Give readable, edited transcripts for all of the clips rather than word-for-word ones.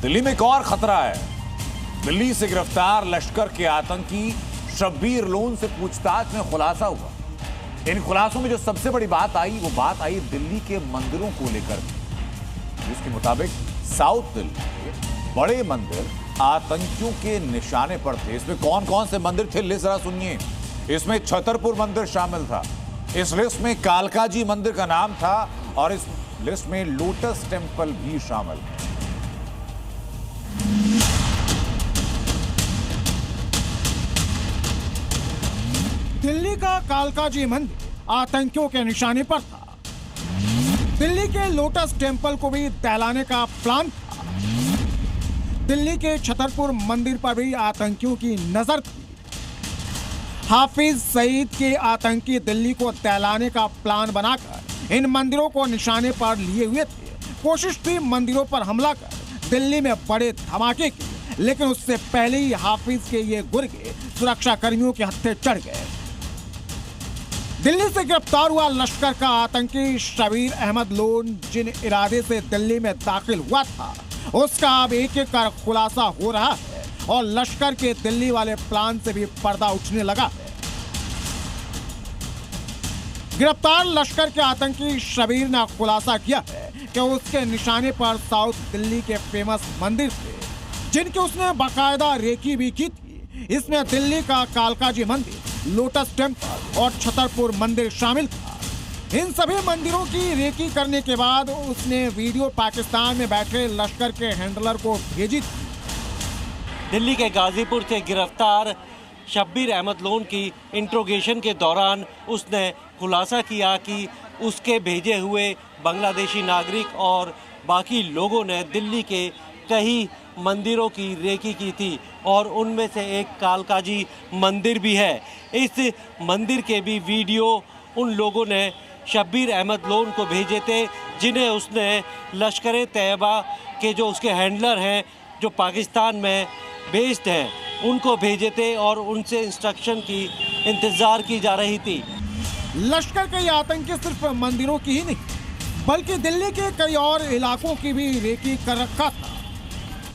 दिल्ली में एक और खतरा है। दिल्ली से गिरफ्तार लश्कर के आतंकी शब्बीर लोन से पूछताछ में खुलासा हुआ। इन खुलासों में जो सबसे बड़ी बात आई वो बात आई दिल्ली के मंदिरों को लेकर, जिसके मुताबिक साउथ दिल्ली के बड़े मंदिर आतंकियों के निशाने पर थे। इसमें कौन कौन से मंदिर थे लिस्ट जरा सुनिए। इसमें छतरपुर मंदिर शामिल था, इस लिस्ट में कालकाजी मंदिर का नाम था और इस लिस्ट में लोटस टेंपल भी शामिल है। दिल्ली का कालकाजी मंदिर आतंकियों के निशाने पर था। दिल्ली के लोटस टेंपल को भी दहलाने का प्लान था। दिल्ली के छतरपुर मंदिर पर भी आतंकियों की नजर थी। हाफिज सईद के आतंकी दिल्ली को दहलाने का प्लान बनाकर इन मंदिरों को निशाने पर लिए हुए थे। कोशिश थी मंदिरों पर हमला कर दिल्ली में बड़े धमाके की, लेकिन उससे पहले ही हाफिज के ये गुर्गे सुरक्षा कर्मियों के हत्थे चढ़ गए। दिल्ली से गिरफ्तार हुआ लश्कर का आतंकी शबीर अहमद लोन जिन इरादे से दिल्ली में दाखिल हुआ था, उसका अब एक एक कर खुलासा हो रहा है और लश्कर के दिल्ली वाले प्लान से भी पर्दा उठने लगा है। गिरफ्तार लश्कर के आतंकी शबीर ने खुलासा किया है कि उसके निशाने पर साउथ दिल्ली के फेमस मंदिर थे, जिनकी उसने बाकायदा रेकी भी की थी। इसमें दिल्ली का कालकाजी मंदिर, लोटस टेंपल और छतरपुर मंदिर शामिल था। इन सभी मंदिरों की रेकी करने के बाद उसने वीडियो पाकिस्तान में बैठे लश्कर के हैंडलर को भेजी थी। दिल्ली के गाजीपुर से गिरफ्तार शब्बीर अहमद लोन की इंट्रोगेशन के दौरान उसने खुलासा किया कि उसके भेजे हुए बांग्लादेशी नागरिक और बाकी लोगों ने दिल्ली के कई मंदिरों की रेकी की थी और उनमें से एक कालकाजी मंदिर भी है। इस मंदिर के भी वीडियो उन लोगों ने शब्बीर अहमद लोन को भेजे थे, जिन्हें उसने लश्कर तैयबा के जो उसके हैंडलर हैं जो पाकिस्तान में बेस्ड हैं उनको भेजे थे और उनसे इंस्ट्रक्शन की इंतज़ार की जा रही थी। लश्कर के ये आतंकी सिर्फ मंदिरों की ही नहीं बल्कि दिल्ली के कई और इलाकों की भी रेकी कर रखा था,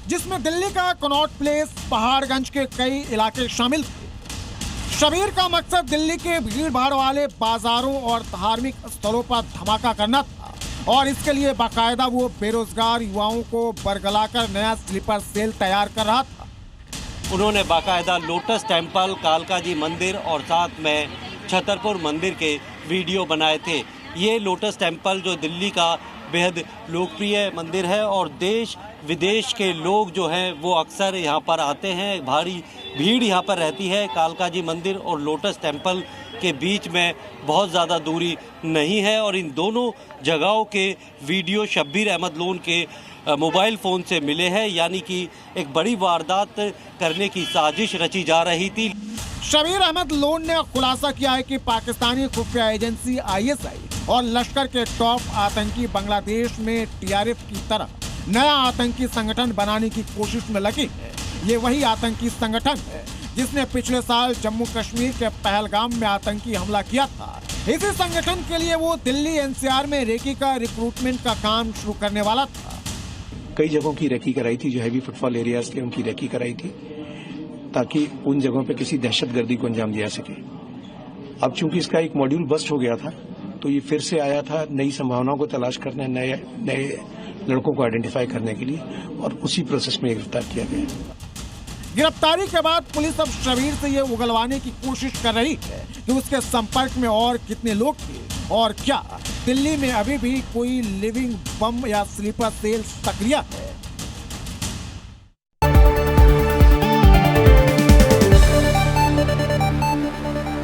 जिसमें दिल्ली का कनॉट प्लेस, पहाड़गंज के कई इलाके शामिल थे। शबीर का मकसद दिल्ली के भीड़ भाड़ वाले बाजारों और धार्मिक स्थलों पर धमाका करना था और इसके लिए बाकायदा वो बेरोजगार युवाओं को बरगलाकर नया स्लीपर सेल तैयार कर रहा था। उन्होंने बाकायदा लोटस टेंपल, कालकाजी मंदिर और साथ में छतरपुर मंदिर के वीडियो बनाए थे। ये लोटस टेंपल जो दिल्ली का बेहद लोकप्रिय मंदिर है और देश विदेश के लोग जो हैं वो अक्सर यहाँ पर आते हैं, भारी भीड़ यहाँ पर रहती है। कालकाजी मंदिर और लोटस टेंपल के बीच में बहुत ज़्यादा दूरी नहीं है और इन दोनों जगहों के वीडियो शब्बीर अहमद लोन के मोबाइल फ़ोन से मिले हैं, यानी कि एक बड़ी वारदात करने की साजिश रची जा रही थी। शबीर अहमद लोन ने खुलासा किया है कि पाकिस्तानी खुफिया एजेंसी ISI और लश्कर के टॉप आतंकी बांग्लादेश में TRF की तरह नया आतंकी संगठन बनाने की कोशिश में लगी है। ये वही आतंकी संगठन है जिसने पिछले साल जम्मू कश्मीर के पहलगाम में आतंकी हमला किया था। इसी संगठन के लिए वो दिल्ली NCR में रेकी का रिक्रूटमेंट का काम शुरू करने वाला था। कई जगहों की रेकी कराई थी, जो हैवी फुटफॉल एरियाज थे उनकी रेकी कराई थी ताकि उन जगहों पे किसी दहशतगर्दी को अंजाम दिया सके। अब चूंकि इसका एक मॉड्यूल बस्ट हो गया था तो ये फिर से आया था नई संभावनाओं को तलाश करने, नए लड़कों को आइडेंटिफाई करने के लिए, और उसी प्रोसेस में गिरफ्तार किया गया। गिरफ्तारी के बाद पुलिस अब शबीर से ये उगलवाने की कोशिश कर रही है कि उसके संपर्क में और कितने लोग थे और क्या दिल्ली में अभी भी कोई लिविंग बम या स्लीपर सेल सक्रिय है।